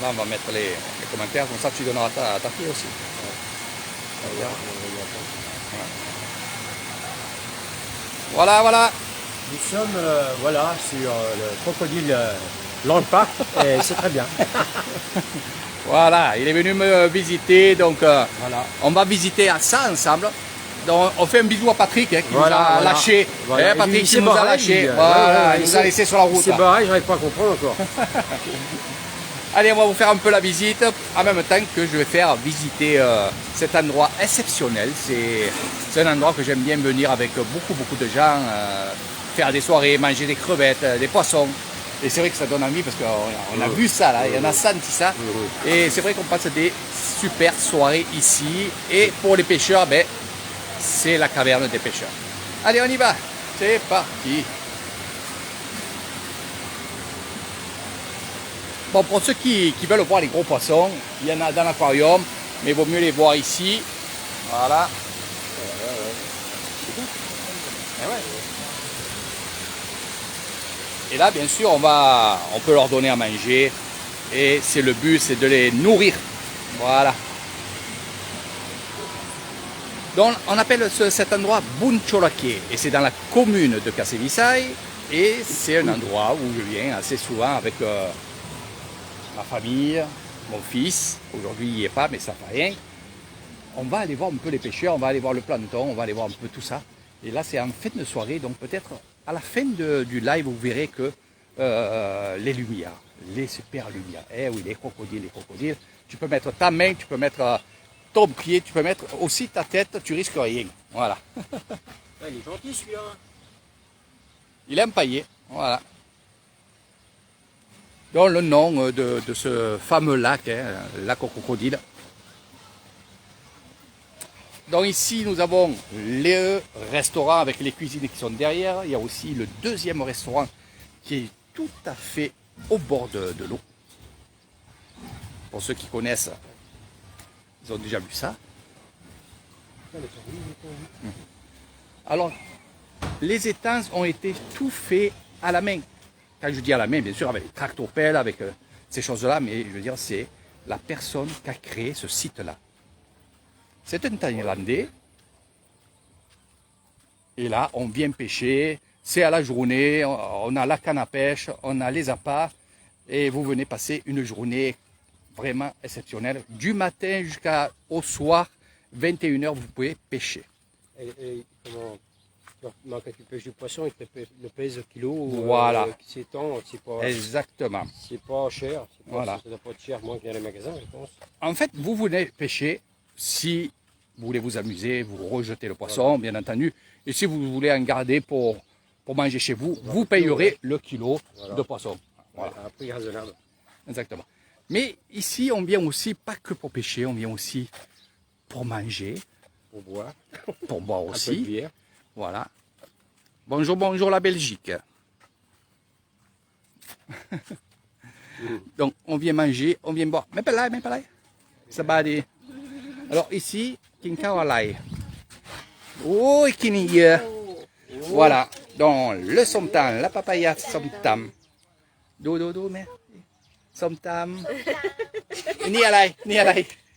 Là, on va mettre les commentaires, comme ça tu donneras à ta fille aussi. Ouais. Voilà, voilà. Nous sommes voilà, sur le crocodile Landpark et c'est très bien. Voilà, il est venu me visiter, donc Voilà. on va visiter ça ensemble. Donc, on fait un bisou à Patrick qui Voilà, nous a voilà. lâché. Voilà. Eh, Patrick Il qui s'est nous a barré, lâché. lui. Voilà, Ouais, il nous a laissé sur la route. C'est là. barré, j'arrive pas à comprendre encore. Allez, on va vous faire un peu la visite en même temps que je vais faire visiter cet endroit exceptionnel. C'est un endroit que j'aime bien venir avec beaucoup de gens, faire des soirées, manger des crevettes, des poissons. Et c'est vrai que ça donne envie parce qu'on a vu ça là, il y en a senti ça. Et c'est vrai qu'on passe des super soirées ici. Et pour les pêcheurs, ben, c'est la caverne des pêcheurs. Allez, on y va. C'est parti. Bon, pour ceux qui veulent voir les gros poissons, il y en a dans l'aquarium, mais il vaut mieux les voir ici. Voilà. Et là, bien sûr, on peut leur donner à manger. Et c'est le but, c'est de les nourrir. Voilà. Donc, on appelle cet endroit Buncholake. Et c'est dans la commune de Casevisai. Et c'est un endroit où je viens assez souvent avec ma famille, mon fils. Aujourd'hui, il n'y est pas, mais ça ne fait rien. On va aller voir un peu les pêcheurs, on va aller voir le plancton, on va aller voir un peu tout ça. Et là, c'est en fin de soirée, donc peut-être à la fin du live, vous verrez que les lumières, les super lumières. Eh oui, les crocodiles. Tu peux mettre ta main, tu peux mettre ton pied, tu peux mettre aussi ta tête, tu risques rien. Voilà. Il est gentil celui-là. Il est empaillé, voilà. Donc le nom de ce fameux lac, hein, lac au crocodile. Donc ici nous avons les restaurants avec les cuisines qui sont derrière. Il y a aussi le deuxième restaurant qui est tout à fait au bord de l'eau. Pour ceux qui connaissent, ils ont déjà vu ça. Alors, les étangs ont été tout faits à la main. Quand je dis à la main, bien sûr, avec les tractopelles, avec ces choses-là, mais je veux dire, c'est la personne qui a créé ce site-là. C'est un Thaïlandais. Et là, on vient pêcher. C'est à la journée. On a la canne à pêche, on a les appâts. Et vous venez passer une journée vraiment exceptionnelle. Du matin jusqu'au soir, 21h, vous pouvez pêcher. Et comment quand tu pêches du poisson, il te le pèse au kilo. Voilà. C'est temps, c'est pas. Exactement. C'est pas cher. Voilà. Ça doit pas être cher, moins qu'il y a les magasins, je pense. En fait, vous venez pêcher si vous voulez vous amuser, vous rejetez le poisson, bien entendu. Et si vous voulez en garder pour manger chez vous, vous payerez le kilo de poisson. Voilà. À un prix raisonnable. Exactement. Mais ici, on vient aussi, pas que pour pêcher, on vient aussi pour manger, Pour boire. pour boire Un peu de aussi. bière. Voilà. Bonjour, bonjour la Belgique. Donc, on vient manger, on vient boire. Mais pas là. Ça va aller. Alors ici, Kinkao Alai. Oh, Kiniye. Voilà. Donc, le somtam, la papaya somtam. Do, mais. Somtam. Ni alai.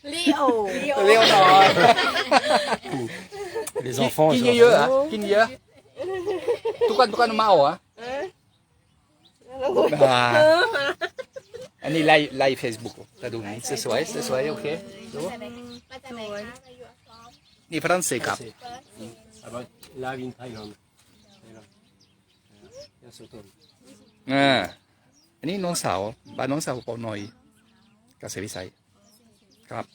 Léo. Léonard. Les enfants, ils Kiniye, hein. Kiniye. Tukan mau, hein. Anh đi live Facebook แต่ดูนี่สวยโอเคดูนี่ฝรั่งเศสครับ Live in Thailand. Thailand. อันนี้น้องสาวบ้านน้องสาวปอหน่อยเกษตรวิสัยครับ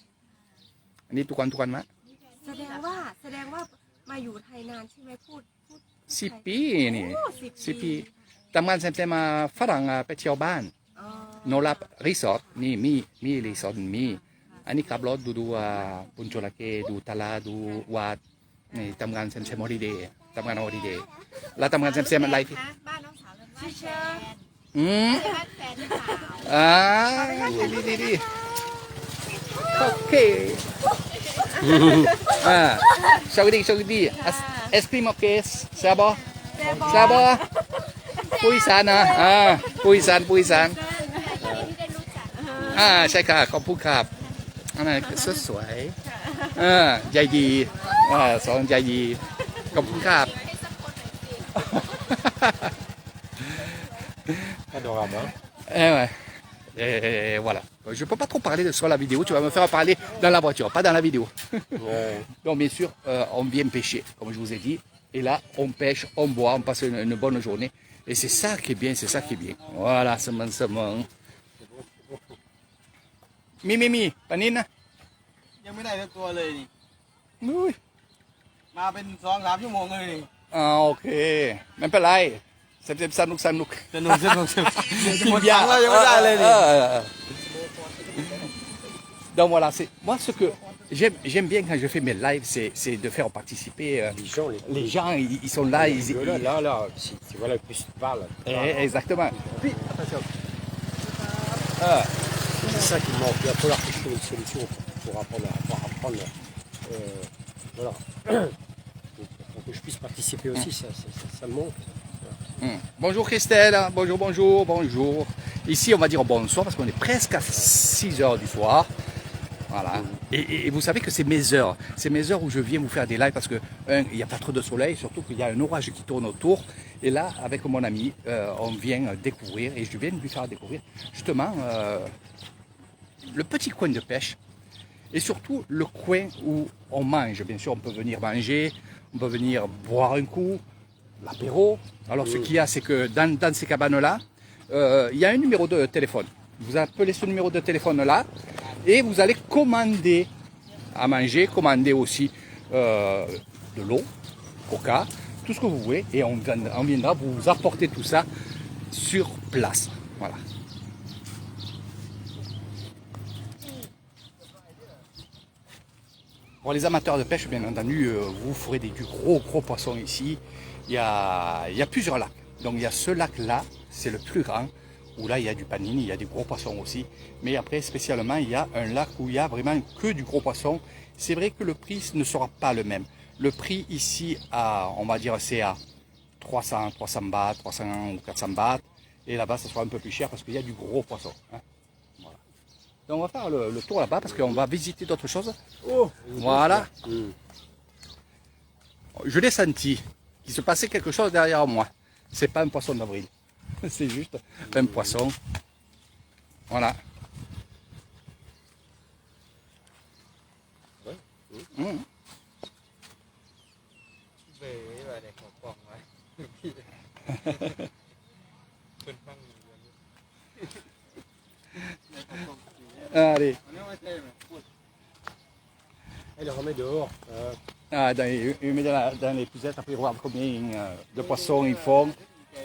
อันนี้ทุกวันมะ แสดงว่ามาอยู่ไทยนานใช่ไหมพูด 10 ปีนี่ โอ้ 10 ปีทำงานเต็มๆมาฝรั่งไปเที่ยวบ้าน อ๋อ โนรับรีสอร์ทนี่มีรีสอร์ทมีอันนี้ขับรถดูบุญโจระเกดูตลาดดูวัดนี่ทำงานเต็มๆฮอลิเดย์ทำงานฮอลิเดย์แล้วทำงานเต็มๆอะไรที่ บ้านน้องสาวเลยว่า ชื่อเชิญ บ้านแฟนหรือเปล่า ดีโอเคโชคดีเอสครีมโอเคแซ่บปุยสานนะปุยสาน ที่ได้รู้จัก ใช่ค่ะขอบคุณครับสวยใจดีสอนใจดีขอบคุณครับ Adorable, hein? Ouais. Et voilà. Je ne peux pas trop parler sur la vidéo, tu vas me faire parler dans la voiture, pas dans la vidéo. Ouais. Donc bien sûr, on vient pêcher, comme je vous ai dit. Et là, on pêche, on boit, on passe une bonne journée. Et c'est ça qui est bien, c'est ça qui est bien. Voilà, c'est mon. Mi, panine. ยังไม่ได้ทั้งตัวเลยนี่ Oui. มาเป็น2-3 ชั่วโมงเลยนี่ Ah, ok. Même pas là. C'est ça nous. สนุกหมดยังแล้วยังไม่ได้เลยนี่ Donc voilà, moi ce que j'aime bien quand je fais mes lives, c'est de faire participer les gens, ils sont là, Là, si voilà, plus tu parles. Exactement. Puis, attention. C'est ça qui manque. Il va falloir trouver une solution pour apprendre. Voilà. Pour que je puisse participer aussi, ça me manque. Bonjour Christelle, bonjour. Ici on va dire bonsoir parce qu'on est presque à 6 heures du soir. Voilà. Et vous savez que c'est mes heures où je viens vous faire des lives parce que il n'y a pas trop de soleil, surtout qu'il y a un orage qui tourne autour. Et là, avec mon ami, on vient découvrir et je viens lui faire découvrir justement le petit coin de pêche et surtout le coin où on mange. Bien sûr, on peut venir manger, on peut venir boire un coup, l'apéro. Alors ce qu'il y a, c'est que dans ces cabanes-là, il y a un numéro de téléphone. Vous appelez ce numéro de téléphone-là et vous allez commander à manger, commander aussi de l'eau, coca, tout ce que vous voulez. Et on viendra vous apporter tout ça sur place. Voilà. Pour les amateurs de pêche, bien entendu, vous ferez du gros poisson ici. Il y a plusieurs lacs. Donc il y a ce lac-là, c'est le plus grand, où là il y a du panini, il y a des gros poissons aussi. Mais après, spécialement, il y a un lac où il y a vraiment que du gros poisson. C'est vrai que le prix ne sera pas le même. Le prix ici, on va dire, c'est à 300 bahts, 300 ou 400 bahts. Et là-bas, ça sera un peu plus cher parce qu'il y a du gros poisson. Hein. Voilà. Donc on va faire le tour là-bas parce qu'on va visiter d'autres choses. Voilà. Je l'ai senti qu'il se passait quelque chose derrière moi. C'est pas un poisson d'avril. C'est juste un poisson. Voilà. Allez. Elle le remet dehors. Il met dans les pucettes, après il voit combien de poissons ils font.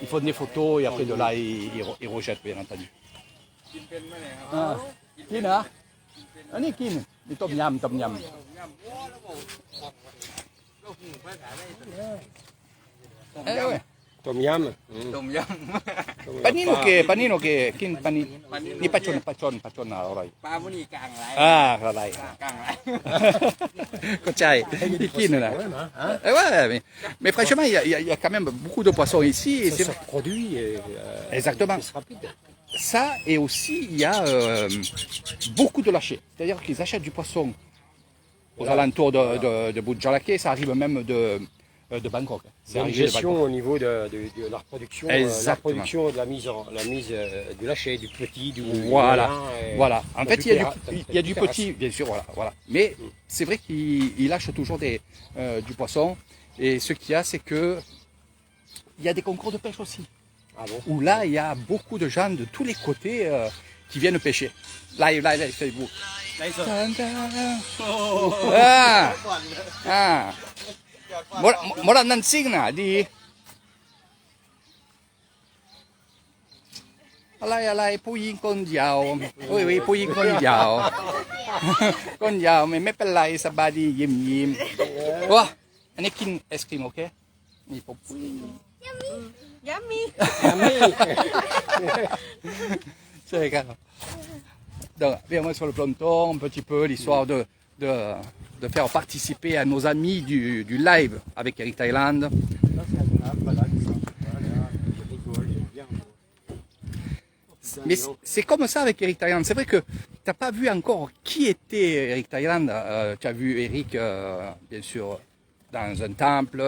Ils font des photos et après de là ils rejettent bien entendu. Kina? Ani kin? Ni tom yum. Ouais. Tom yum. Panino che kin panino. Ni pachon alright. ปลาบุรีกลางไร alright. กลางไร Cochai, il kin là. Ouais, mais franchement il y a quand même beaucoup de poissons ici. Et Ça se produit et exactement. c'est rapide. Ça et aussi il y a beaucoup de lâchers. C'est-à-dire qu'ils achètent du poisson aux alentours de Bundjalake, ça arrive même de Bangkok. C'est une gestion au niveau de la reproduction, la production de la mise du lâcher, du petit, du voilà. moyen, Voilà. En fait, il y a du terrasse. petit, bien sûr, voilà. Mais c'est vrai qu'ils lâchent toujours du poisson. Et ce qu'il y a, c'est que il y a des concours de pêche aussi. Ah bon? Où là, il y a beaucoup de gens de tous les côtés qui viennent pêcher. Live, Facebook. ไรสด Mora nansing na di. Alay, ผู้หญิงก้นยาวผู้หญิงก้นยาว ก้นยาวไม่เป็นไรสบายดียิ้มว้าอันนี้กินไอศครีมโอเคนี่ผม Yummy. C'est grave. Donc, viens-moi sur le planton un petit peu, l'histoire de faire participer à nos amis du live avec Eric Thailand. Mais c'est comme ça avec Eric Thailand. C'est vrai que t'as pas vu encore qui était Eric Thailand. Tu as vu Eric, bien sûr, dans un temple,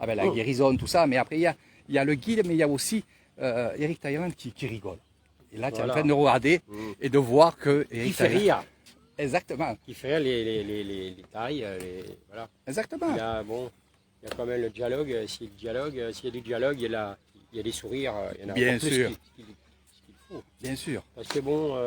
avec la guérison, tout ça. Mais après, il y a le guide, mais il y a aussi Eric Thailand qui rigole. Et là, tu es en train de regarder et de voir que Eric Il fait rire. Exactement. Il fait rire les Thaïs. Voilà. Exactement. Il y a quand même le dialogue. S'il y a du dialogue, il y a des sourires. Il y en a Bien plus sûr. qu'il faut. Bien sûr. Parce que bon,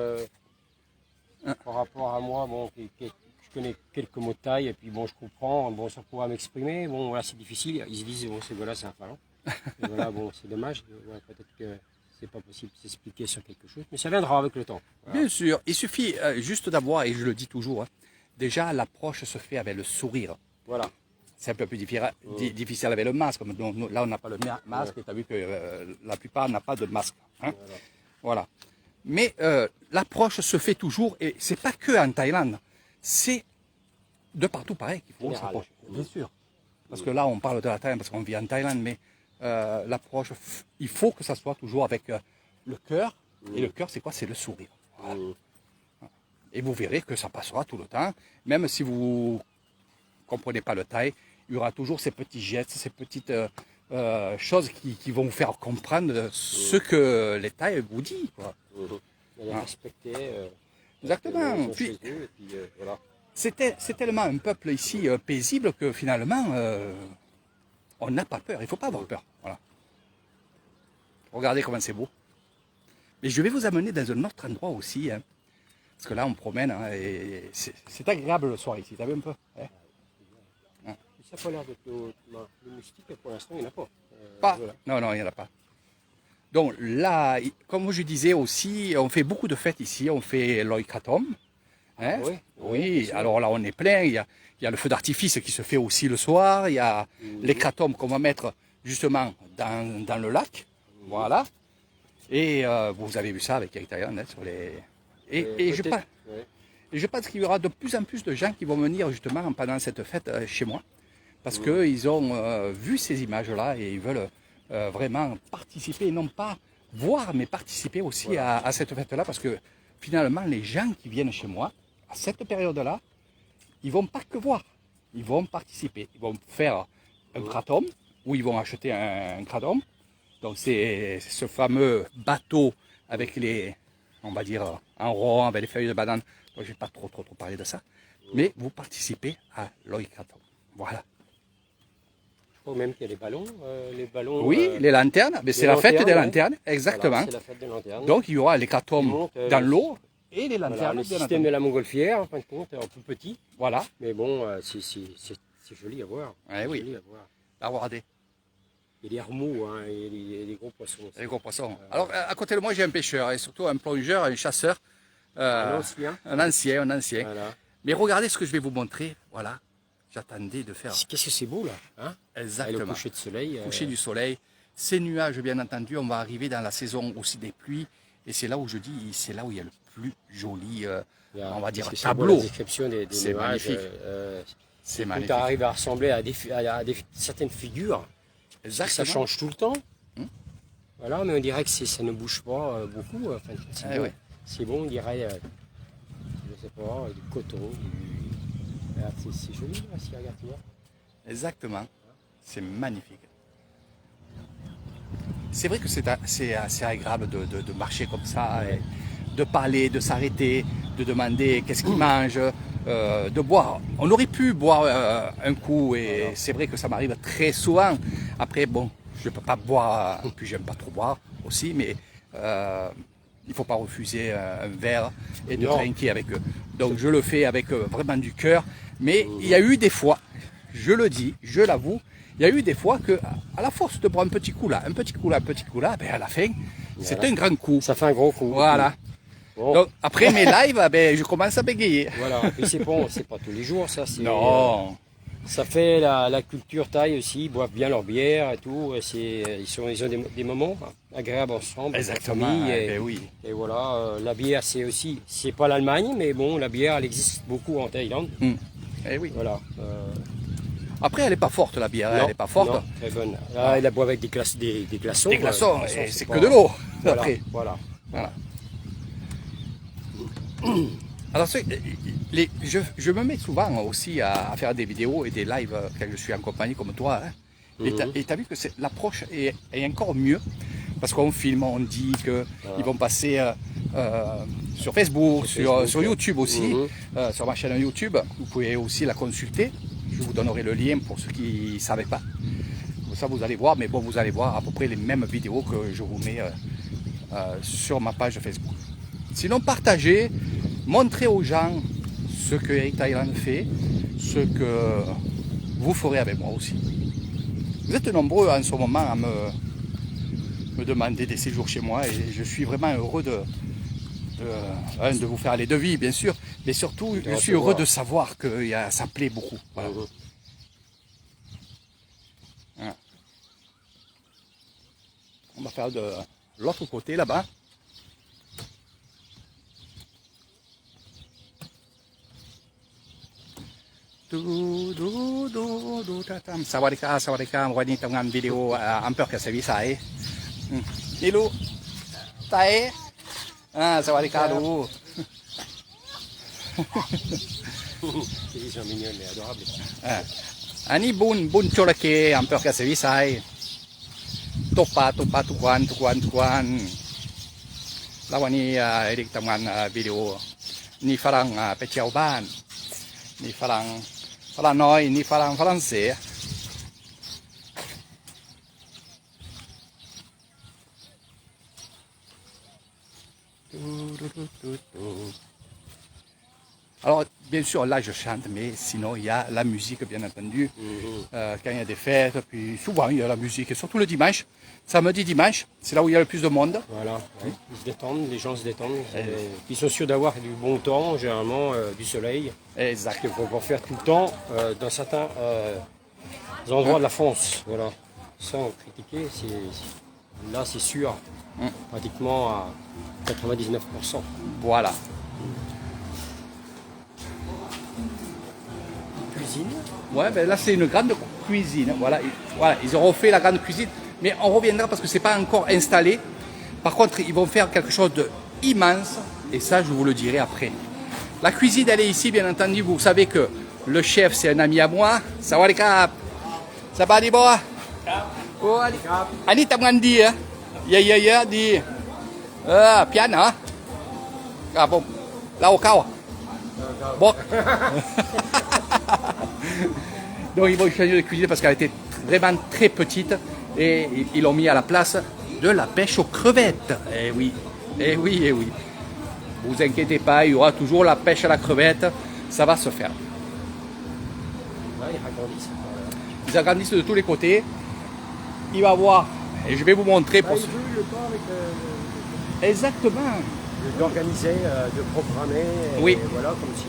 par rapport à moi, bon, je connais quelques mots de thaï et puis bon, je comprends, bon, ça pourra m'exprimer. Bon, voilà, c'est difficile. Ils se disent, bon, ce gars-là, c'est un falon. Et voilà, bon, c'est dommage. Ouais, peut-être que c'est pas possible de s'expliquer sur quelque chose, mais ça viendra avec le temps. Voilà. Bien sûr. Il suffit juste d'avoir, et je le dis toujours, hein, déjà l'approche se fait avec le sourire. Voilà. C'est un peu plus difficile avec le masque. Donc, là, on n'a pas le masque. Tu as vu que la plupart n'ont pas de masque. Hein. Voilà. Mais l'approche se fait toujours, et c'est pas que en Thaïlande, c'est de partout pareil qu'il faut s'approcher. Bien sûr. Parce que là, on parle de la Thaïlande parce qu'on vit en Thaïlande, mais l'approche, il faut que ça soit toujours avec le cœur. Et le cœur, c'est quoi? C'est le sourire. Voilà. Et vous verrez que ça passera tout le temps. Même si vous ne comprenez pas le thaï, il y aura toujours ces petits gestes, ces petites choses qui vont vous faire comprendre ce que les Thaïs vous disent. Les respecter. Exactement. Puis, voilà. C'est tellement un peuple ici paisible que finalement, on n'a pas peur. Il ne faut pas avoir peur. Voilà. Regardez comment c'est beau. Mais je vais vous amener dans un autre endroit aussi. Hein, parce que là, on promène. Hein, et c'est agréable le soir ici. T'as vu un peu hein? Ça n'a pas l'air d'être le mystique, pour l'instant, il n'y en a pas. Voilà. Non, il n'y en a pas. Donc là, comme je disais aussi, on fait beaucoup de fêtes ici. On fait l'Oikatom. Hein? Oui, alors là, on est plein. Il y a le feu d'artifice qui se fait aussi le soir. Il y a les kratoms qu'on va mettre justement dans le lac. Voilà. Et vous avez vu ça avec Eric Thailand, hein, sur les... Et je pense qu'il y aura de plus en plus de gens qui vont venir justement pendant cette fête chez moi. Parce qu'ils ont vu ces images-là et ils veulent vraiment participer, non pas voir, mais participer aussi à cette fête-là. Parce que finalement, les gens qui viennent chez moi, à cette période-là, ils ne vont pas que voir, ils vont participer. Ils vont faire un kratom, ou ils vont acheter un kratom. Donc c'est ce fameux bateau avec les, on va dire, en rond, avec les feuilles de banane. Donc je ne vais pas trop parler de ça. Mais vous participez à l'Oikatom. Voilà. Je crois même qu'il y a les ballons. Oui, les lanternes. Mais c'est la fête des lanternes, exactement. Voilà, c'est la fête des lanternes. Donc il y aura les kratoms dans l'eau et les lanternes. Voilà, le système de la montgolfière, en fin de compte, en plus petit. Voilà. Mais bon, c'est joli à voir. Oui. Joli à voir. Regardez. Il y a des remous, hein, et des gros poissons aussi. Les gros poissons. Alors à côté de moi, j'ai un pêcheur et surtout un plongeur, un chasseur. Un ancien. Un ancien. Voilà. Mais regardez ce que je vais vous montrer. Voilà. J'attendais de faire. Qu'est-ce que c'est beau là, hein? Exactement. Et le coucher de soleil. Coucher du soleil. Ces nuages, bien entendu, on va arriver dans la saison aussi des pluies. Et c'est là où je dis, c'est là où il y a le plus joli, on va dire, tableau. La description des C'est nuages. magnifique. C'est magnifique. Tu arrives à ressembler à certaines figures. Exactement. Ça change tout le temps. Voilà, mais on dirait que ça ne bouge pas beaucoup. Enfin, c'est bon, on dirait, je sais pas, du coton. C'est joli, là, si regarde, tu vois. Exactement. C'est magnifique. C'est vrai que c'est assez agréable de marcher comme ça, et de parler, de s'arrêter, de demander qu'est-ce qu'ils mangent, de boire. On aurait pu boire un coup et c'est vrai que ça m'arrive très souvent. Après, bon, je ne peux pas boire, puis j'aime pas trop boire aussi, mais il ne faut pas refuser un verre et de trinquer avec eux. Donc je le fais avec vraiment du cœur. Mais il y a eu des fois, je le dis, je l'avoue, il y a eu des fois que, à la force de boire un petit coup là, un petit coup là, ben à la fin, c'est un grand coup. Ça fait un gros coup. Voilà. Bon. Donc après mes lives, je commence à bégayer. Voilà. Et c'est bon, c'est pas tous les jours ça. Non. Ça fait la culture thaï aussi. Ils boivent bien leur bière et tout. Ils ont des moments agréables ensemble. Exactement. Et, oui. Et voilà, la bière c'est pas l'Allemagne, mais bon, la bière elle existe beaucoup en Thaïlande. Eh oui. Voilà. Après, elle n'est pas forte, la bière, elle n'est pas forte. Non, très bonne. Là, elle la boit avec des glaçons. Des glaçons, c'est que de l'eau. Voilà, Après. Voilà. Alors, je me mets souvent aussi à faire des vidéos et des lives quand je suis en compagnie comme toi. Hein. Et tu as vu que l'approche est encore mieux parce qu'on filme, on dit qu'ils vont passer sur Facebook, sur YouTube aussi, sur ma chaîne YouTube. Vous pouvez aussi la consulter. Je vous donnerai le lien pour ceux qui ne savaient pas. Ça, vous allez voir, mais bon, vous allez voir à peu près les mêmes vidéos que je vous mets sur ma page Facebook. Sinon, partagez, montrez aux gens ce que Eric Thailand fait, ce que vous ferez avec moi aussi. Vous êtes nombreux en ce moment à me demander des séjours chez moi et je suis vraiment heureux de vous faire les devis, bien sûr, mais surtout, je suis heureux de savoir que ça plaît beaucoup. Voilà. Voilà. On va faire de l'autre côté là-bas. Sawadika, sawadika, วันนี้ทำงานวิดีโออำเภอกเกษตรวิสัยนี่ลูกไต่สวัสดีค่ะดู Ils sont mignons, mais adorables. อันนี้บุญจระเข้อำเภอกเกษตรวิสัยตกปลาทุกวันแล้ววันนี้เอริกทำงานวิดีโอนี่ฝรั่งไปเที่ยวบ้านนี่ฝรั่งน้อยนี่ฝรั่งเศสAlors, bien sûr, là je chante, mais sinon il y a la musique, bien entendu. Quand il y a des fêtes, puis souvent il y a la musique, et surtout le dimanche, samedi, dimanche, c'est là où il y a le plus de monde. Voilà, ils se détendent, les gens se détendent. Ils sont sûrs d'avoir du bon temps, généralement du soleil. Exact. Parce qu'on va faire tout le temps dans certains endroits de la France. Voilà, sans critiquer, là c'est sûr, pratiquement à 99%. Voilà. Cuisine. Ouais, ben là c'est une grande cuisine. Voilà, ils auront fait la grande cuisine, mais on reviendra parce que c'est pas encore installé. Par contre, ils vont faire quelque chose d'immense, et ça je vous le dirai après. La cuisine, elle est ici, bien entendu. Vous savez que le chef, c'est un ami à moi. Sawadikap. Sabadi boa. Ani tamgan di ya. Ya di. Pian hả? À bon. Lao cao. Bon. Donc ils vont changer de cuisine parce qu'elle était vraiment très petite et ils l'ont mis à la place de la pêche aux crevettes. Eh oui. Vous inquiétez pas, il y aura toujours la pêche à la crevette, ça va se faire. Là, ils agrandissent. Ils agrandissent de tous les côtés. Il va voir, et je vais vous montrer pour Ils veulent le temps avec Exactement. d'organiser, de programmer. Oui. Et voilà, comme si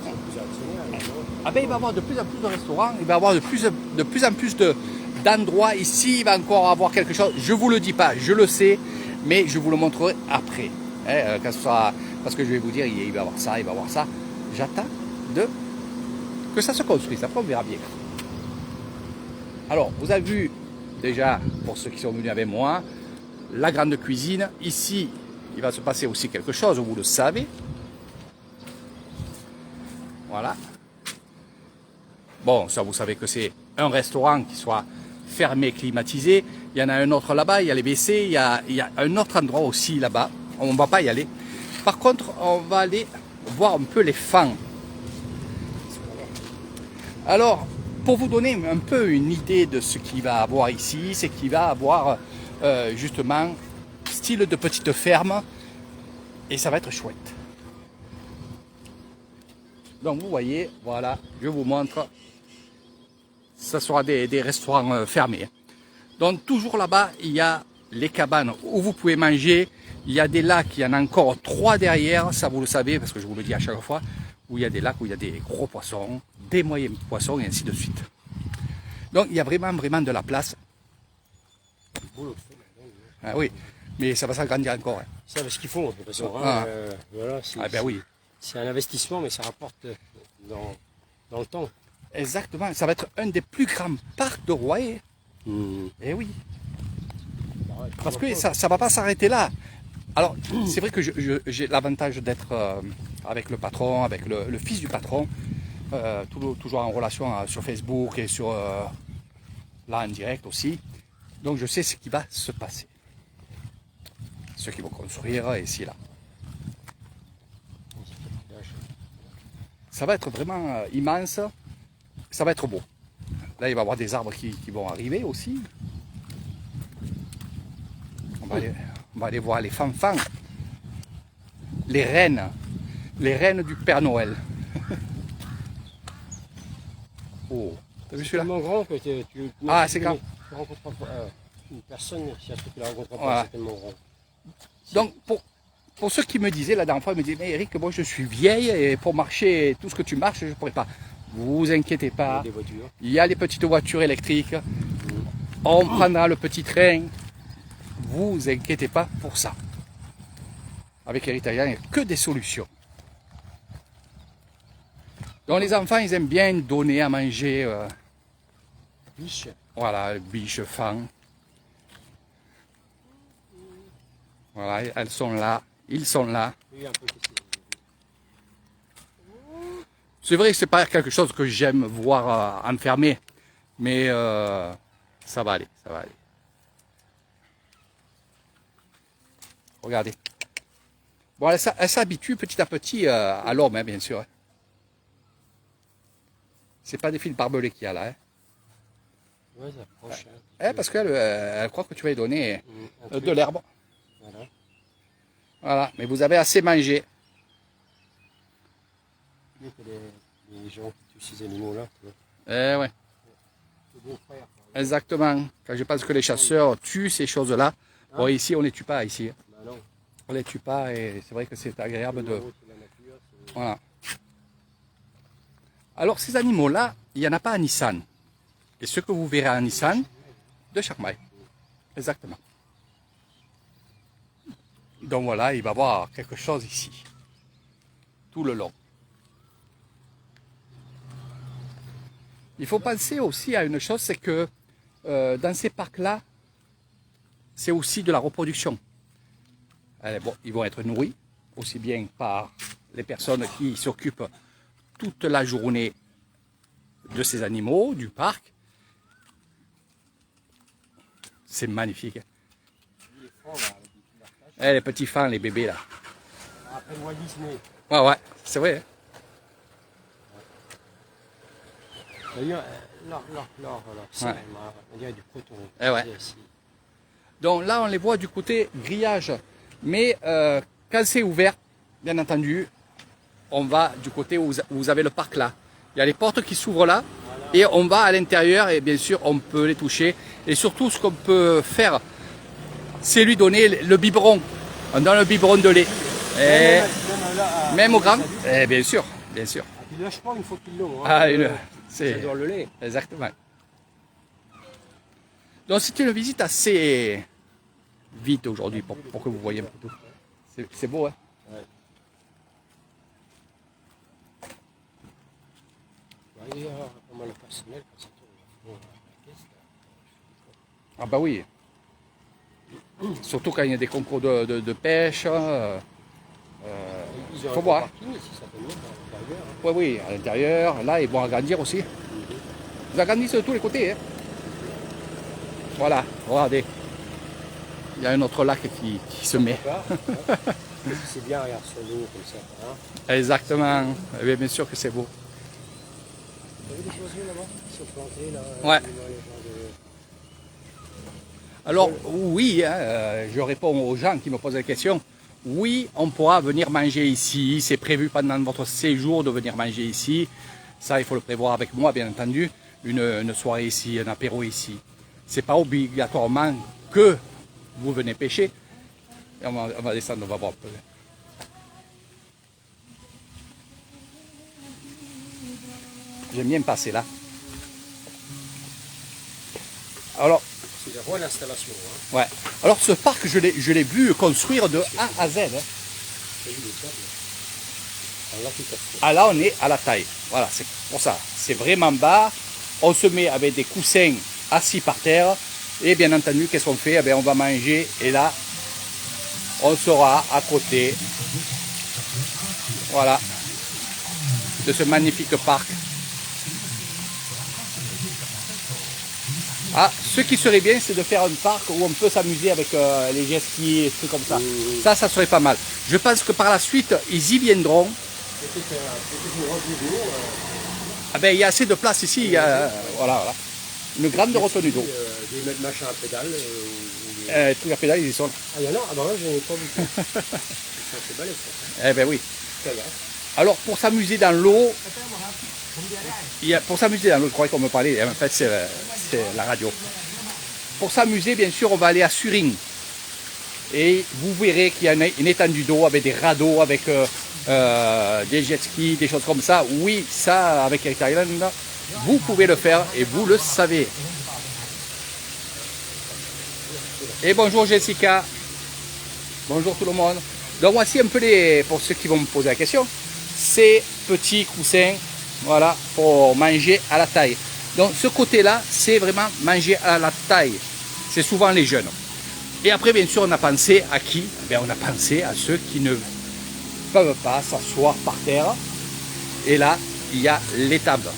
plus actionnaire. Ah ben il va y avoir de plus en plus de restaurants, il va y avoir de plus en plus d'endroits. Ici, il va encore avoir quelque chose. Je ne vous le dis pas, je le sais, mais je vous le montrerai après. Parce que je vais vous dire, il va y avoir ça, il va y avoir ça. J'attends que ça se construise, après on verra bien. Alors, vous avez vu déjà, pour ceux qui sont venus avec moi, la grande cuisine. Ici, il va se passer aussi quelque chose, vous le savez. Voilà. Bon, ça vous savez que c'est un restaurant qui soit fermé, climatisé. Il y en a un autre là-bas, il y a les WC, il y a un autre endroit aussi là-bas. On ne va pas y aller. Par contre, on va aller voir un peu les fans. Alors, pour vous donner un peu une idée de ce qu'il va avoir ici, c'est qu'il va avoir justement style de petite ferme et ça va être chouette. Donc vous voyez, voilà, je vous montre. Ce sera des restaurants fermés. Donc toujours là-bas, il y a les cabanes où vous pouvez manger. Il y a des lacs, il y en a encore 3 derrière, ça vous le savez parce que je vous le dis à chaque fois, où il y a des lacs, où il y a des gros poissons, des moyens poissons et ainsi de suite. Donc il y a vraiment de la place. Ah oui, mais ça va s'agrandir encore. Hein. Ça, ce qu'il faut, de toute façon. Voilà, ben oui. C'est un investissement, mais ça rapporte dans le temps. Exactement, ça va être un des plus grands parcs de Royer. Eh oui. Parce que ça ne va pas s'arrêter là. Alors, c'est vrai que j'ai l'avantage d'être avec le patron, avec le fils du patron, toujours en relation sur Facebook et sur là en direct aussi. Donc je sais ce qui va se passer. Ce qu'ils vont construire ici et là. Ça va être vraiment immense. Ça va être beau. Là, il va y avoir des arbres qui vont arriver aussi. On va aller voir les fanfans. Les reines du Père Noël. Oh, t'as vu C'est celui-là? tellement grand que Ah, c'est grand. Tu rencontres une personne, si tu la rencontres pas, Voilà. c'est tellement grand. Donc, pour ceux qui me disaient la dernière fois, ils me disaient, mais Eric, moi je suis vieille et pour marcher, tout ce que tu marches, je ne pourrais pas. Vous inquiétez pas, Des voitures. il y a les petites voitures électriques, on prendra le petit train, vous inquiétez pas pour ça. Avec Eric Taillan, il n'y a que des solutions. Donc les enfants, ils aiment bien donner à manger, Biche. voilà, biches, fan. Voilà, elles sont là, ils sont là. Oui, un peu testé. C'est vrai que c'est pas quelque chose que j'aime voir enfermé, mais ça va aller, ça va aller. Regardez. Bon, elle s'habitue petit à petit à l'homme, hein, bien sûr. Hein. C'est pas des fils barbelés qu'il y a là. Hein. Ouais, ça approche. Eh, parce qu'elle elle croit que tu vas lui donner Un de l'herbe. Voilà. Voilà, mais vous avez assez mangé. Mieux que les gens qui tuent ces animaux-là. tu vois. Eh ouais, C'est bon frère. exactement. Quand je pense que les chasseurs tuent ces choses-là, bon, ici on les tue pas, ici. Bah non. On les tue pas et c'est vrai que c'est agréable de... C'est la nature. Voilà. Alors ces animaux-là, il n'y en a pas à Nissan. Et ce que vous verrez à Nissan, de Chiang Mai. Exactement. Donc voilà, il va y avoir quelque chose ici. Tout le long. Il faut penser aussi à une chose, c'est que dans ces parcs-là, c'est aussi de la reproduction. Bon, ils vont être nourris, aussi bien par les personnes qui s'occupent toute la journée de ces animaux, du parc. C'est magnifique. Les petits fans, les bébés là. Après Walt Disney. Ouais, ouais, c'est vrai. Hein. D'ailleurs, leur sang, Ouais. on dirait du coton. Eh ouais. Donc là, on les voit du côté grillage. Mais quand c'est ouvert, bien entendu, on va du côté où vous avez le parc là. Il y a les portes qui s'ouvrent là. Et on va à l'intérieur et bien sûr, on peut les toucher. Et surtout, ce qu'on peut faire, c'est lui donner le biberon. On donne le biberon de lait. Et même au grand. Et bien sûr, bien sûr. Tu ne lâches pas une fois qu'ils l'ont. Ah, c'est... J'adore le lait. Exactement. Donc c'est une visite assez vite aujourd'hui pour que vous voyez un peu tout. C'est beau, hein? Ouais. D'ailleurs, comment le personnel, quand ça tourne la caisse, Ah bah oui. Surtout quand il y a des concours de pêche. ils ont Faut un voir. parking ici, certainement, à l'intérieur. Hein. Oui, oui, à l'intérieur. Là, ils vont agrandir aussi. Ils agrandissent de tous les côtés. Hein. Voilà, regardez. Il y a un autre lac qui se met. C'est bien, regarde, sur l'eau comme ça. Hein. Exactement. Eh bien, bien sûr que c'est beau. Vous avez des oiseaux là-bas qui sont plantés là Ouais. dans les gens de... Alors oui, hein, je réponds aux gens qui me posent la question. Oui, on pourra venir manger ici. C'est prévu pendant votre séjour de venir manger ici. Ça, il faut le prévoir avec moi, bien entendu. Une soirée ici, un apéro ici. C'est pas obligatoirement que vous venez pêcher. Et on va descendre, on va voir un peu. J'aime bien passer là. Alors, C'est la voie d'installation. Hein. ouais. Alors ce parc, je l'ai vu construire de A à Z. Hein. C'est vu les câbles. Alors là, tout à fait. Ah là, on est à la taille. Voilà, c'est pour ça. C'est vraiment bas. On se met avec des coussins assis par terre. Et bien entendu, qu'est-ce qu'on fait? Eh bien, on va manger. Et là, on sera à côté, voilà, de ce magnifique parc. Ah, ce qui serait bien, c'est de faire un parc où on peut s'amuser avec les jet skis et trucs comme ça. Ça serait pas mal. Je pense que par la suite, ils y viendront. Ah ben, il y a assez de place ici. Voilà. Une grande retenue d'eau. Des machins à pédales. Tous à pédales, ils y sont. Ah, il y en a? Ah, bah là, j'en ai pas beaucoup. C'est balèze, ça. Eh ben oui. Ça va. Alors, pour s'amuser dans l'eau, je croyais qu'on me parlait, en fait, c'est la radio. Pour s'amuser, bien sûr, on va aller à Surin. Et vous verrez qu'il y a une étendue d'eau avec des radeaux, avec des jet skis, des choses comme ça. Oui, ça, avec Hector Island, vous pouvez le faire et vous le savez. Et bonjour Jessica. Bonjour tout le monde. Donc voici un peu pour ceux qui vont me poser la question, ces petits coussins, voilà, pour manger à la taille. Donc ce côté-là, c'est vraiment manger à la taille. C'est souvent les jeunes. Et après, bien sûr, on a pensé à qui? On a pensé à ceux qui ne peuvent pas s'asseoir par terre. Et là, il y a les tables.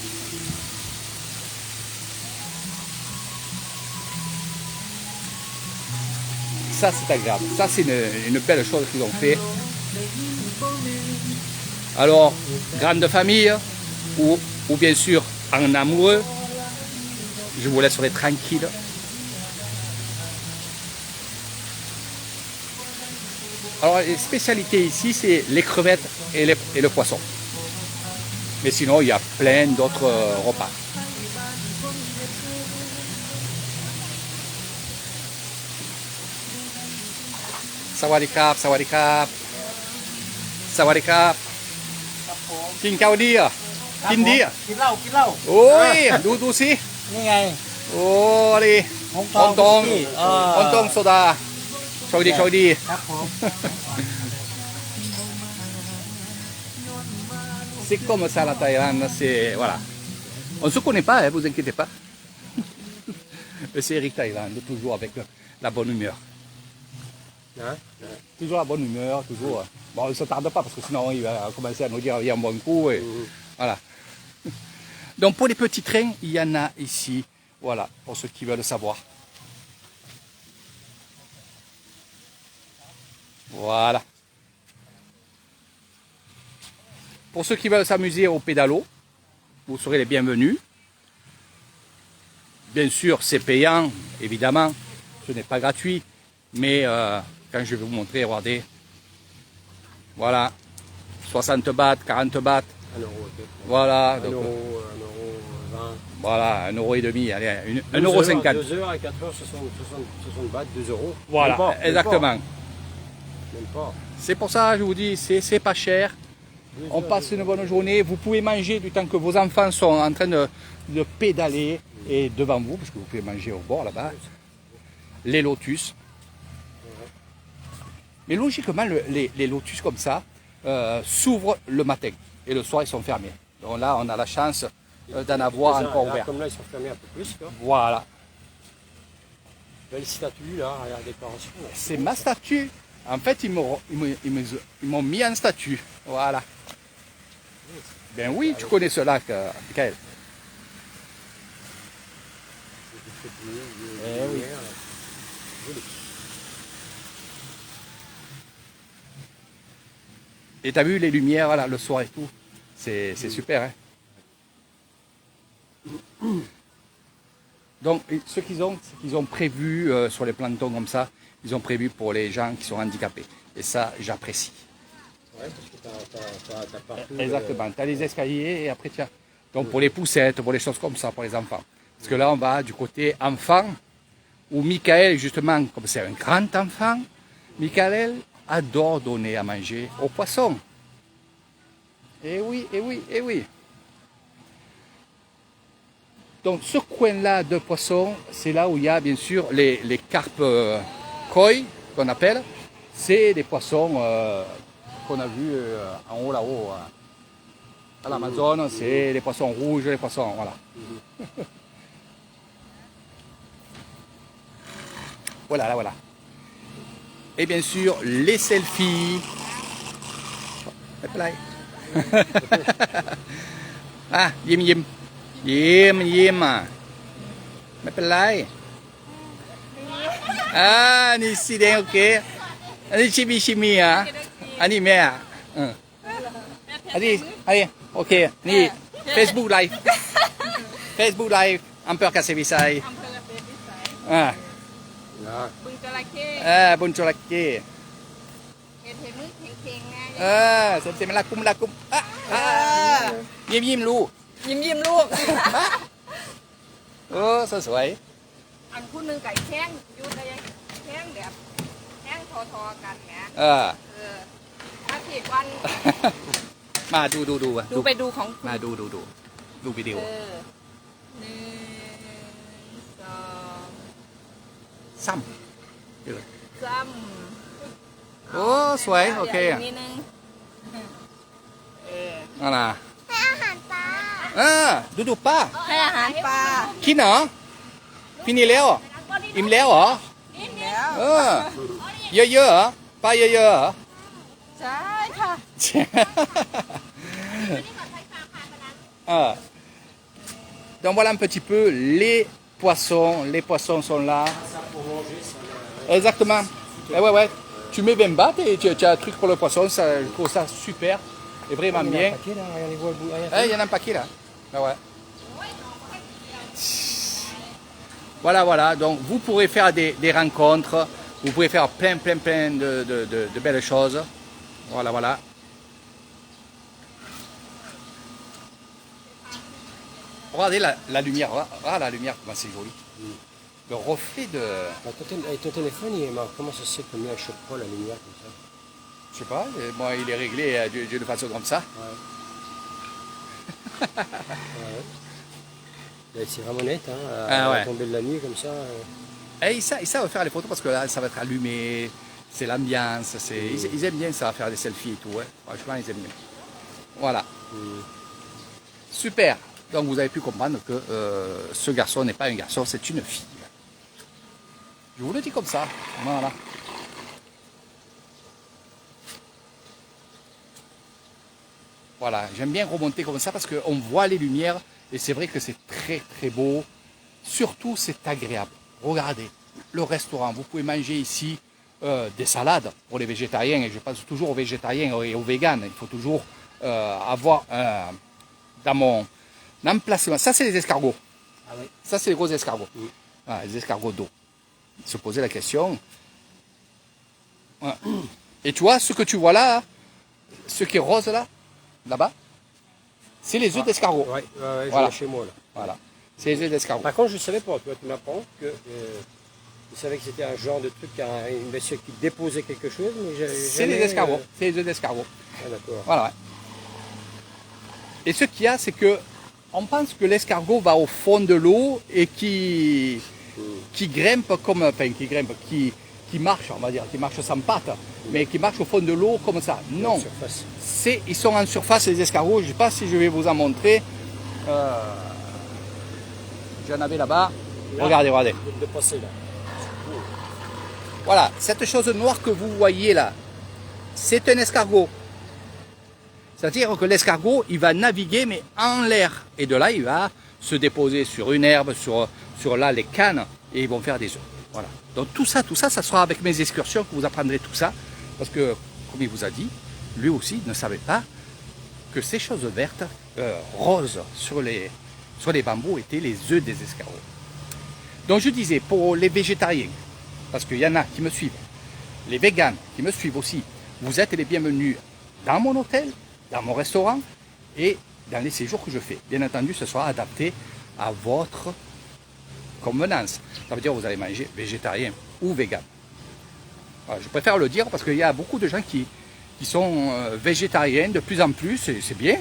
Ça, c'est agréable. Ça, c'est une belle chose qu'ils ont fait. Alors, grande famille, ou bien sûr, en amoureux, je vous laisserai tranquille. Alors, les spécialités ici, c'est les crevettes et le poisson. Mais sinon, il y a plein d'autres repas. Sawadikap, sawadikap. Sawadikap. King Cao Dia. King Dia. กินเหล้ากินเหล้า โอ้ย ดูสิ นี่ไง โอ้ดิฮองตงฮองตงโซดาโชคดีโชคดี ครับผม C'est comme ça la Thaïlande, c'est... Voilà. On ne se connaît pas, hein, vous inquiétez pas. C'est Eric Thaïlande, toujours avec la bonne humeur. Hein? Toujours la bonne humeur, toujours. Bon, on ne se tarde pas parce que sinon il va commencer à nous dire il y a un bon coup. Et, voilà. Donc pour les petits trains, il y en a ici. Voilà, pour ceux qui veulent savoir. Voilà. Pour ceux qui veulent s'amuser au pédalo, vous serez les bienvenus. Bien sûr, c'est payant, évidemment. Ce n'est pas gratuit. Mais quand je vais vous montrer, regardez. Voilà. 60 bahts, 40 bahts. 1 euro, peut-être. Voilà. 1 Donc, euro, 1 euro 20. voilà, 1,5 €. Allez, 1,50 2 €. heures et 4 heures, 60 bahts, 2 euros. Voilà, Même pas, exactement. Même pas. C'est pour ça, je vous dis, c'est pas cher. On passe une bonne journée. Vous pouvez manger du temps que vos enfants sont en train de pédaler et devant vous, parce que vous pouvez manger au bord là-bas. Les lotus. Mais logiquement, les lotus comme ça s'ouvrent le matin et le soir ils sont fermés. Donc là, on a la chance d'en avoir encore ouvert. Comme là, ils sont fermés un peu plus. Quoi. Voilà. Belle statue, là, à la décoration. Là. C'est ma statue. En fait, ils m'ont mis en statue. Voilà. Ben oui, tu connais ce lac, Michael. Eh oui. Et t'as vu les lumières, voilà, le soir et tout. C'est super, hein. Donc, ce qu'ils ont prévu sur les plantons comme ça, ils ont prévu pour les gens qui sont handicapés. Et ça, j'apprécie. Ouais, parce que t'as partout. Exactement. Tu as les escaliers et après, tiens. Donc, pour les poussettes, pour les choses comme ça, pour les enfants. Parce que là, on va du côté enfant, où Michael, justement, comme c'est un grand enfant, Michael adore donner à manger aux poissons. Eh oui, eh oui, eh oui. Donc ce coin-là de poissons, c'est là où il y a bien sûr les carpes koi, qu'on appelle. C'est des poissons qu'on a vus en haut là-haut. À l'Amazone, c'est les poissons rouges, les poissons, voilà. Voilà, là, voilà. Et bien sûr, les selfies. Bye bye. Ah,ยิ้มยิ้มยิ้มยิ้มไม่เป็นไรนี่สีแดงโอเคอันนี้ชิมิชิมิอ่ะอันนี้แม่อันนี้โอเคนี่ Facebook Live Facebook Liveอำเภอกเกษตรวิสัย อำเภอเกษตรวิสัย บึงจระเข้ บุญจระเข้ เห็นมือเข่งๆไง เสร็จมาละกุมยิ้มลูก ยิ้มลูก สวย อันคู่หนึ่งไก่แข้งอยู่ในแข้งแบบแข้งทอๆกันแหมถ้าผิดวัน มาดู ดูไปดูของ มาดูวิดีโอ 1 2 ซ้ำ ซ้ำ โอ้สวยโอเค นิดนึง อะไร ให้อาหารปลา ดูป้า ให้อาหารปลา กินเหรอพี่นี่แล้วอิ่มแล้วเหรอ แล้ว เยอะๆเหรอป้าเยอะๆเหรอ ใช่ค่ะ Donc voilà un petit peu les poissons. Les poissons sont là. Exactement. Ouais. Tu mets 20 bahts et tu as un truc pour le poisson. Ça, je trouve ça super et vraiment bien. Il y en a un paquet là. Ouais. Voilà. Donc vous pourrez faire des rencontres. Vous pouvez faire plein de belles choses. Voilà. Regardez la lumière, regarde la lumière, comment c'est joli. Le reflet de... Avec ton téléphone, comment ça se fait que ne choque pas la lumière comme ça? Je sais pas, moi il est réglé d'une façon comme ça. Ouais. C'est vraiment net, ouais. Tomber de la nuit comme ça. Et ils savent faire les photos parce que là ça va être allumé, c'est l'ambiance, ils aiment bien ça, faire des selfies et tout. Ouais. Franchement, ils aiment bien. Voilà. Super. Donc vous avez pu comprendre que ce garçon n'est pas un garçon, c'est une fille. Je vous le dis comme ça. Voilà. Voilà, j'aime bien remonter comme ça parce qu'on voit les lumières et c'est vrai que c'est très beau. Surtout, c'est agréable. Regardez, le restaurant, vous pouvez manger ici des salades pour les végétariens. Et je pense toujours aux végétariens et aux véganes. Il faut toujours avoir dans mon emplacement. Ça, c'est les escargots. Ah oui. Ça, c'est les gros escargots. Voilà, les escargots d'eau. Se poser la question. Voilà. Et tu vois, ce que tu vois là, ce qui est rose là-bas, c'est les œufs d'escargot. Ouais, Voilà. chez moi là. Voilà. C'est les œufs d'escargot. Par contre, je ne savais pas, tu m'apprends que je savais que c'était un genre de truc, une bestiole qui déposait quelque chose, mais C'est les escargots. C'est les œufs d'escargot. Ah d'accord. Voilà. Et ce qu'il y a, c'est que on pense que l'escargot va au fond de l'eau et qui grimpe comme, enfin qui marche, on va dire, qui marche sans pattes, mais qui marche au fond de l'eau comme ça. Non, ils sont en surface les escargots. Je ne sais pas si je vais vous en montrer. J'en avais là-bas. Regardez. De passer là. Voilà, cette chose noire que vous voyez là, c'est un escargot. C'est-à-dire que l'escargot, il va naviguer mais en l'air. Et de là, il va se déposer sur une herbe, sur là les cannes, et ils vont faire des œufs. Voilà. Donc tout ça, ça sera avec mes excursions que vous apprendrez tout ça. Parce que, comme il vous a dit, lui aussi ne savait pas que ces choses vertes, roses sur les bambous étaient les œufs des escargots. Donc je disais, pour les végétariens, parce qu'il y en a qui me suivent, les véganes qui me suivent aussi, vous êtes les bienvenus dans mon hôtel, dans mon restaurant et dans les séjours que je fais. Bien entendu, ce sera adapté à votre convenance. Ça veut dire que vous allez manger végétarien ou vegan. Voilà, je préfère le dire parce qu'il y a beaucoup de gens qui sont végétariens de plus en plus, et c'est bien.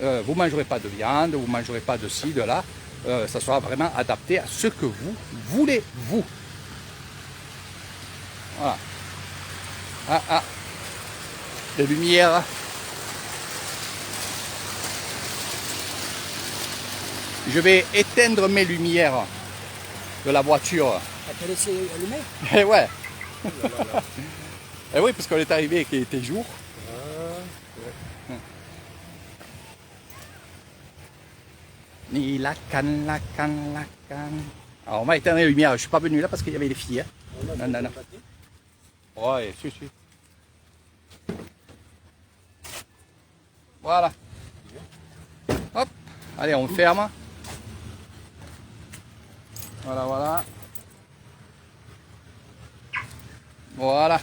Vous ne mangerez pas de viande, vous ne mangerez pas de ci, de là. Ça sera vraiment adapté à ce que vous voulez, vous. Voilà. Les lumières. Je vais éteindre mes lumières de la voiture. Ah, t'as laissé allumer? Et ouais. Eh oui, parce qu'on est arrivé qu'il était jour. Ni la canne, la canne, la canne. Alors on va éteindre les lumières. Je suis pas venu là parce qu'il y avait les filles. Hein. Non, non, non. Ouais, si, si. Voilà. Hop. Allez, on ferme. Voilà, voilà. Voilà.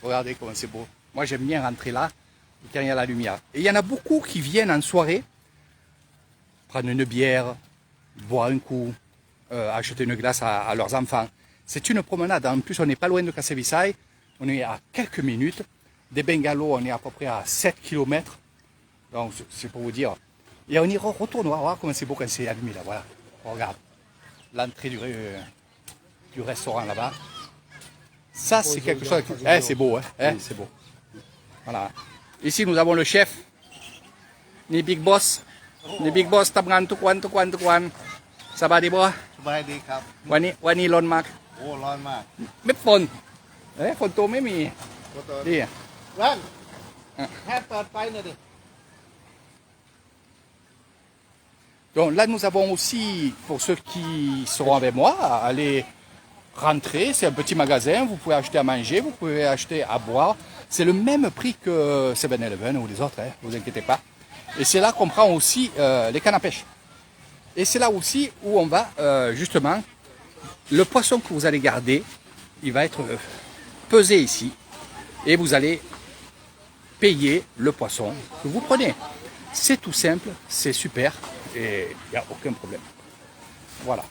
Regardez comment c'est beau. Moi j'aime bien rentrer là quand il y a la lumière. Et il y en a beaucoup qui viennent en soirée prendre une bière, boire un coup, acheter une glace à leurs enfants. C'est une promenade. En plus, on n'est pas loin de Cassevisai. On est à quelques minutes. Des bungalows, on est à peu près à 7 km. Donc, c'est pour vous dire. Et on y retourne. On va voir comment c'est beau quand c'est allumé là. Voilà. On regarde. L'entrée du restaurant là-bas. Ça, c'est quelque chose. C'est beau, hein. C'est beau. Voilà. Ici, nous avons le chef. Ni Big Boss. Ni Big Boss ทำงานทุกวันสบายดีบ่ สบายดีครับ วันนี้ร้อนมาก โอ้ร้อนมาก เม็ดฝนฝนตัวไม่มี ก็ตัว นี่ ร้อนแค่เปิดไฟหน่อยดิ Donc là, nous avons aussi, pour ceux qui seront avec moi, allez rentrer. C'est un petit magasin. Vous pouvez acheter à manger, vous pouvez acheter à boire. C'est le même prix que 7-Eleven ou les autres, ne vous inquiétez pas. Et c'est là qu'on prend aussi les cannes à pêche. Et c'est là aussi où on va, justement, le poisson que vous allez garder, il va être pesé ici. Et vous allez payer le poisson que vous prenez. C'est tout simple, c'est super. Et il n'y a aucun problème. Voilà.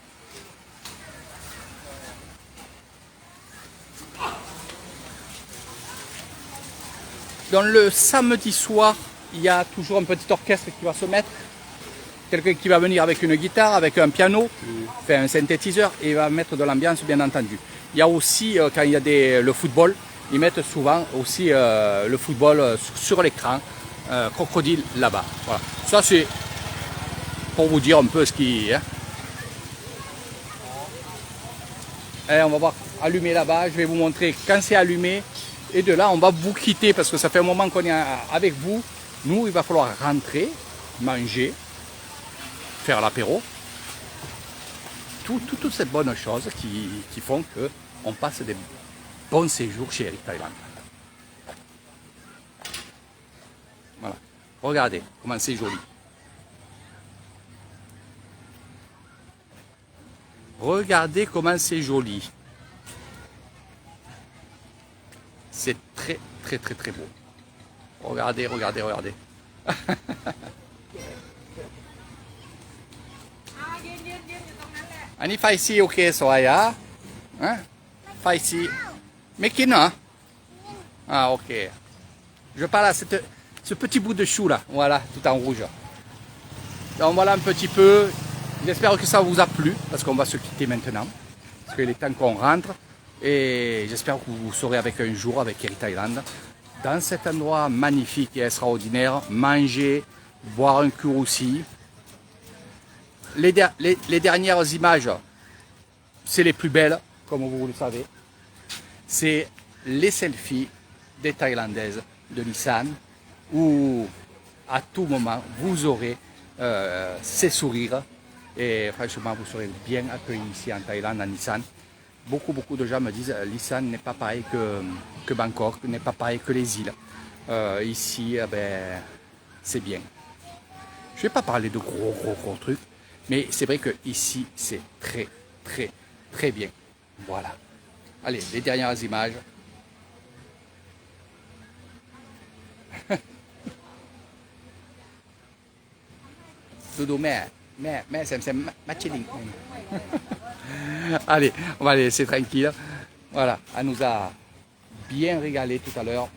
Dans le samedi soir, il y a toujours un petit orchestre qui va se mettre. Quelqu'un qui va venir avec une guitare, avec un piano, faire un synthétiseur et il va mettre de l'ambiance bien entendu. Il y a aussi, quand il y a le football, ils mettent souvent aussi le football sur l'écran, crocodile là-bas. Voilà. Ça c'est pour vous dire un peu ce qui... Hein. Et on va voir allumer là-bas, je vais vous montrer quand c'est allumé. Et de là, on va vous quitter parce que ça fait un moment qu'on est avec vous. Nous, il va falloir rentrer, manger, faire l'apéro. Toutes ces bonnes choses qui font qu'on passe des bons séjours chez Eric Thailand. Voilà. Regardez comment c'est joli. Regardez comment c'est joli. C'est très très très très beau. Regardez, regardez, regardez. Ani fai si ok soya. Hein? Fai si. Mais qui non? Ah ok. Je parle à ce petit bout de chou là. Voilà, tout en rouge. Donc voilà un petit peu. J'espère que ça vous a plu parce qu'on va se quitter maintenant. Parce qu'il est temps qu'on rentre. Et j'espère que vous serez avec un jour avec Eric Thailand. Dans cet endroit magnifique et extraordinaire, manger, boire un coup aussi. Les dernières images, c'est les plus belles, comme vous le savez. C'est les selfies des Thaïlandaises de Nissan, où à tout moment, vous aurez ces sourires. Et franchement, vous serez bien accueillis ici en Thaïlande, à Nissan. Beaucoup de gens me disent que Nissan n'est pas pareil que Bangkok, n'est pas pareil que les îles. Ici, ben, c'est bien. Je ne vais pas parler de gros trucs, mais c'est vrai que ici c'est très bien. Voilà. Allez, les dernières images. Dodo, mais c'est matching. Allez, on va laisser tranquille. Voilà, elle nous a bien régalé tout à l'heure.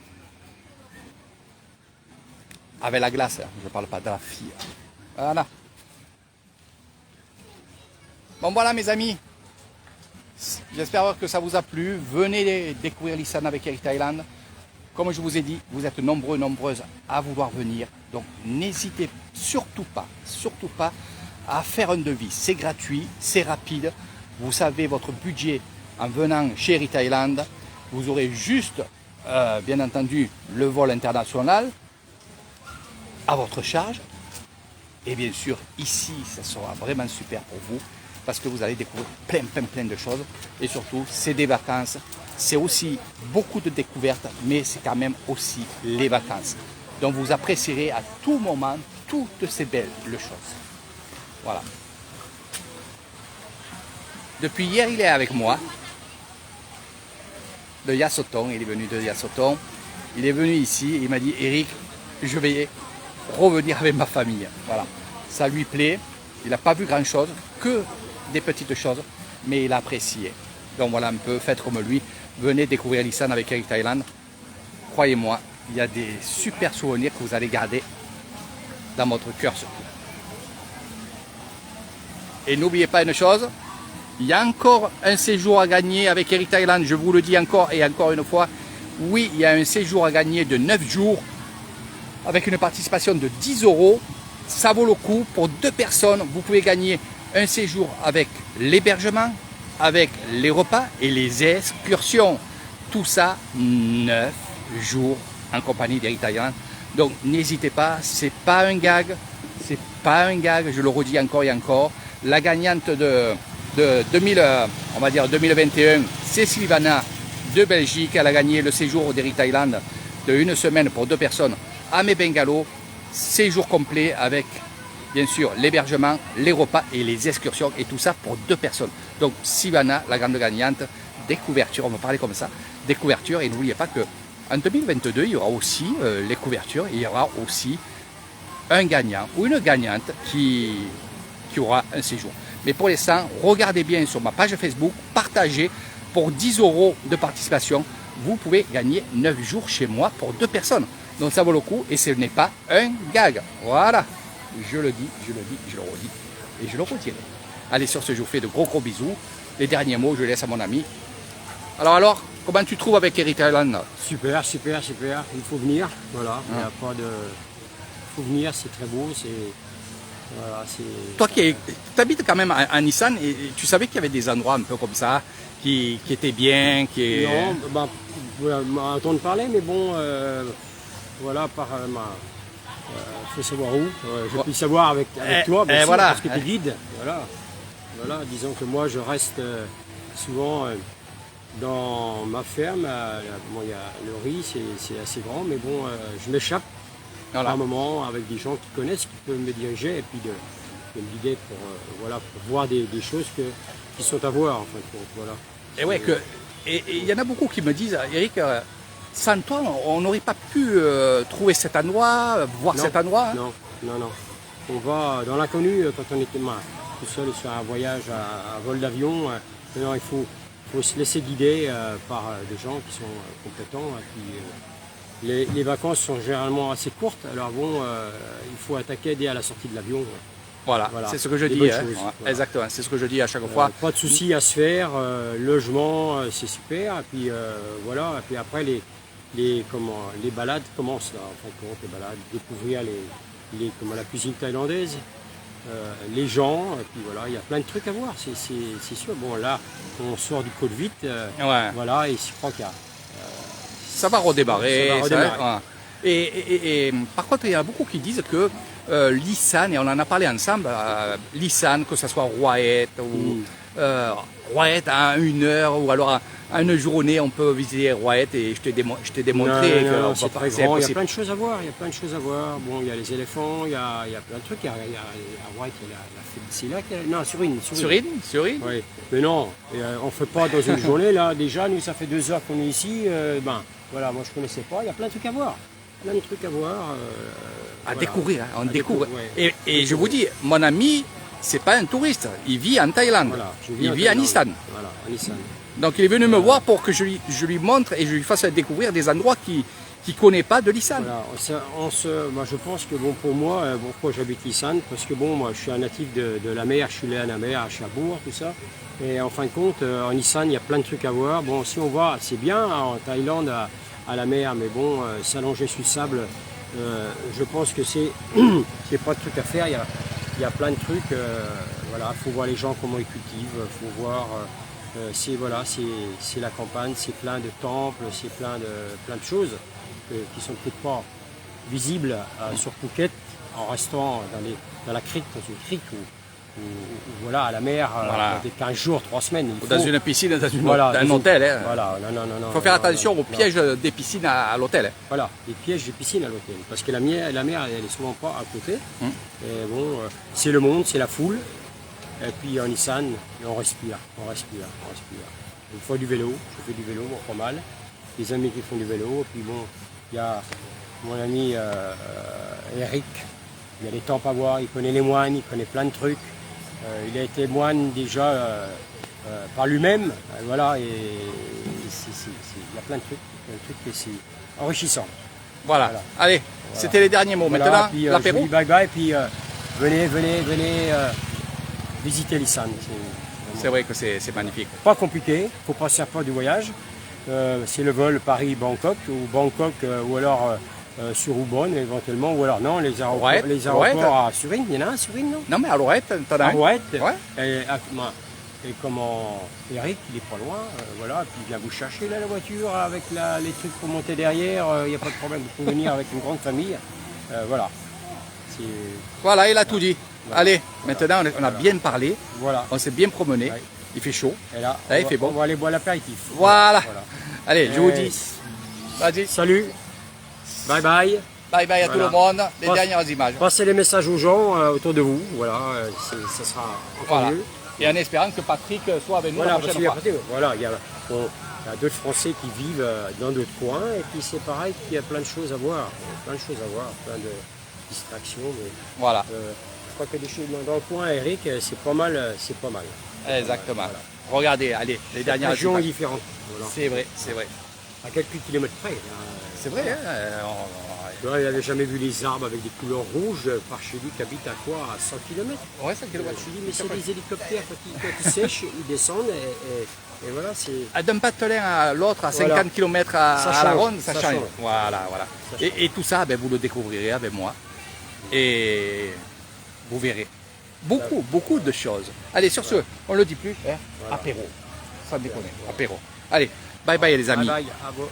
Avec la glace, je ne parle pas de la fille. Voilà. Bon voilà mes amis. J'espère que ça vous a plu. Venez découvrir l'Isan avec Eric Thailand. Comme je vous ai dit, vous êtes nombreuses à vouloir venir. Donc n'hésitez surtout pas à faire un devis. C'est gratuit, c'est rapide. Vous savez votre budget en venant chez Air Thailand. Vous aurez juste, bien entendu, le vol international à votre charge. Et bien sûr, ici, ça sera vraiment super pour vous parce que vous allez découvrir plein de choses. Et surtout, c'est des vacances. C'est aussi beaucoup de découvertes, mais c'est quand même aussi les vacances. Donc vous apprécierez à tout moment toutes ces belles choses. Voilà. Depuis hier, il est avec moi. De Yasothon, il est venu de Yasothon. Il est venu ici et il m'a dit, Eric, je vais revenir avec ma famille. Voilà. Ça lui plaît. Il n'a pas vu grand chose, que des petites choses, mais il a apprécié. Donc voilà un peu, faites comme lui. Venez découvrir l'Isan avec Air Thailand. Croyez-moi, il y a des super souvenirs que vous allez garder dans votre cœur surtout. Et n'oubliez pas une chose, il y a encore un séjour à gagner avec Air Thailand, je vous le dis encore et encore une fois. Oui, il y a un séjour à gagner de 9 jours avec une participation de 10 €. Ça vaut le coup pour 2 personnes. Vous pouvez gagner un séjour avec l'hébergement, avec les repas et les excursions. Tout ça, 9 jours en compagnie d'Air Thailand. Donc n'hésitez pas, c'est pas un gag, je le redis encore et encore. La gagnante de 2021, c'est Sylvana de Belgique. Elle a gagné le séjour d'Air Thailand de 1 semaine pour 2 personnes à mes bungalows. Séjour complet avec bien sûr l'hébergement, les repas et les excursions et tout ça pour 2 personnes. Donc Sylvana, la grande gagnante, des couvertures, on va parler comme ça, des couvertures. Et n'oubliez pas que en 2022, il y aura aussi les couvertures, et il y aura aussi un gagnant ou une gagnante qui aura un séjour. Mais pour l'instant, regardez bien sur ma page Facebook, partagez pour 10 € de participation. Vous pouvez gagner 9 jours chez moi pour 2 personnes. Donc ça vaut le coup et ce n'est pas un gag. Voilà, je le dis, je le redis et je le retirerai. Allez, sur ce, je vous fais de gros bisous. Les derniers mots, je laisse à mon ami. Alors, comment tu trouves avec Air Thailand? Super. Il faut venir. Voilà. Il n'y a pas de. Il faut venir, c'est très beau. Voilà, toi qui habites quand même en Isan, et tu savais qu'il y avait des endroits un peu comme ça qui étaient bien, Non, entendre parler, mais bon, voilà, faut savoir où. Je peux savoir avec toi, bien sûr, voilà. parce que tu es guide. Voilà, disons que moi, je reste souvent dans ma ferme. Bon, il y a le riz, c'est assez grand, mais bon, je m'échappe. Par un moment avec des gens qui connaissent, qui peuvent me diriger et puis de me guider pour voir des choses qui sont à voir en fin de compte. Voilà. Et ouais, et il y en a beaucoup qui me disent, Eric, sans toi, on n'aurait pas pu trouver cet endroit, voir cet endroit. Non. On va dans l'inconnu quand on était tout seul sur un voyage à vol d'avion. Il faut se laisser guider par des gens qui sont compétents. Les vacances sont généralement assez courtes, alors bon, il faut attaquer dès à la sortie de l'avion. Voilà. C'est ce que je dis. Voilà. Exactement, c'est ce que je dis à chaque fois. Pas de soucis à se faire, logement, c'est super. Et puis voilà, et puis après les balades commencent là, en fin de compte, les balades, découvrir la cuisine thaïlandaise, les gens, et puis voilà, il y a plein de trucs à voir, c'est sûr. Bon là, on sort du Covid, voilà, et je crois qu'il y a. Ça va redémarrer. Et par contre, il y a beaucoup qui disent que l'Isan, et on en a parlé ensemble, l'Isan, que ce soit Rouahet ou Rouahet à 1 heure ou alors à une journée, on peut visiter Rouahet et je t'ai démontré que c'est très grand. Il y a plein de choses à voir. Bon, il y a les éléphants, il y a plein de trucs. À Rouahet, il y a la Félicilla. Non, Surine. Oui. Mais non, on ne fait pas dans une journée. Là, déjà, nous, ça fait 2 heures qu'on est ici. Voilà, moi je ne connaissais pas, il y a plein de trucs à voir. À découvrir, on découvre. Ouais. Et je vous dis, mon ami, c'est pas un touriste, il vit en Thaïlande, il vit en Isan. Voilà, en Isan. Donc il est venu me voir pour que je lui montre et je lui fasse découvrir des endroits qu'il ne connaît pas de l'Isan. Voilà, moi, je pense que bon, pour moi, pourquoi j'habite l'Isan, parce que bon, moi je suis un natif de la mer, je suis né à la mer, à Chabour, tout ça. Et en fin de compte, en Isan, il y a plein de trucs à voir. Bon, si on va, c'est bien en Thaïlande à la mer, mais bon, s'allonger sur le sable, je pense que c'est pas de truc à faire. Il il y a plein de trucs. Voilà, faut voir les gens comment ils cultivent, faut voir. C'est voilà, c'est la campagne, c'est plein de temples, c'est plein de choses qui sont peut-être pas visibles sur Phuket en restant dans la crique, dans une crique ou voilà, à la mer, Voilà. des 15 jours, 3 semaines. Ou dans une piscine, dans Voilà, un hôtel. Hein. Voilà, non. Il faut faire attention aux pièges des piscines à l'hôtel. Hein. Voilà, les pièges des piscines à l'hôtel. Parce que la mer, elle est souvent pas à côté. Et bon, c'est le monde, c'est la foule. Et puis en Nissan, on respire. Une fois du vélo, je fais du vélo, pas mal. Des amis qui font du vélo. Et puis bon, il y a mon ami Eric, il y a des temples à voir, il connaît les moines, il connaît plein de trucs. Il a été moine déjà par lui-même. Voilà, et il y a plein de trucs et c'est enrichissant. Voilà. Allez, c'était les derniers mots. Voilà, Maintenant, puis, l'apéro. je vous dis bye bye, puis venez visiter l'Isan. C'est vrai que c'est magnifique. Pas compliqué, faut pas se faire du voyage. C'est le vol Paris-Bangkok ou Bangkok ou alors sur Ubon éventuellement, ou alors non, les aéroports à Surin. Il y en a un à Surin, non? Non, mais à Lorette, t'en as un. Arouette. Ouais. Et comment Eric, il est pas loin, voilà, puis il vient vous chercher là, la voiture avec les trucs pour monter derrière, il n'y a pas de problème, vous pouvez venir avec une grande famille, voilà. Voilà, il a tout dit. Allez, maintenant on a bien parlé, Voilà. on s'est bien promené, Ouais. il fait chaud. Et là, il fait bon. on va aller boire l'apéritif. Voilà. Allez, je vous dis, vas-y, Salut, bye bye. bye bye à tout le monde, les dernières images. Passez les messages aux gens autour de vous, voilà, ça sera encore Voilà. mieux. Et en espérant que Patrick soit avec nous Voilà, la parce prochaine qu'il y a, fois. voilà, il y a d'autres Français qui vivent dans d'autres coins, et puis c'est pareil qu'il y a plein de choses à voir, plein de distractions. Mais, Voilà, je crois que des choses dans le coin, Eric, c'est pas mal. exactement. Regardez, allez, les dernières Régions images. différentes. Voilà. C'est vrai, c'est vrai. À quelques kilomètres près. C'est vrai, hein, Il n'avait jamais vu les arbres avec des couleurs rouges par chez lui qui habite à quoi? À 100 km. ouais, ça Je lui dis, mais c'est des hélicoptères quand ils sèchent, ils descendent et voilà, c'est. d'un patelin à l'autre, à Voilà. 50 km Ça à la change, ronde, ça ça change. change. Voilà. Et tout ça, ben, vous le découvrirez avec moi. Et vous verrez. Beaucoup de choses. Allez, sur ce, on ne le dit plus, hein, apéro. Sans déconner, apéro. Allez, bye bye les amis. Bye bye, à vous.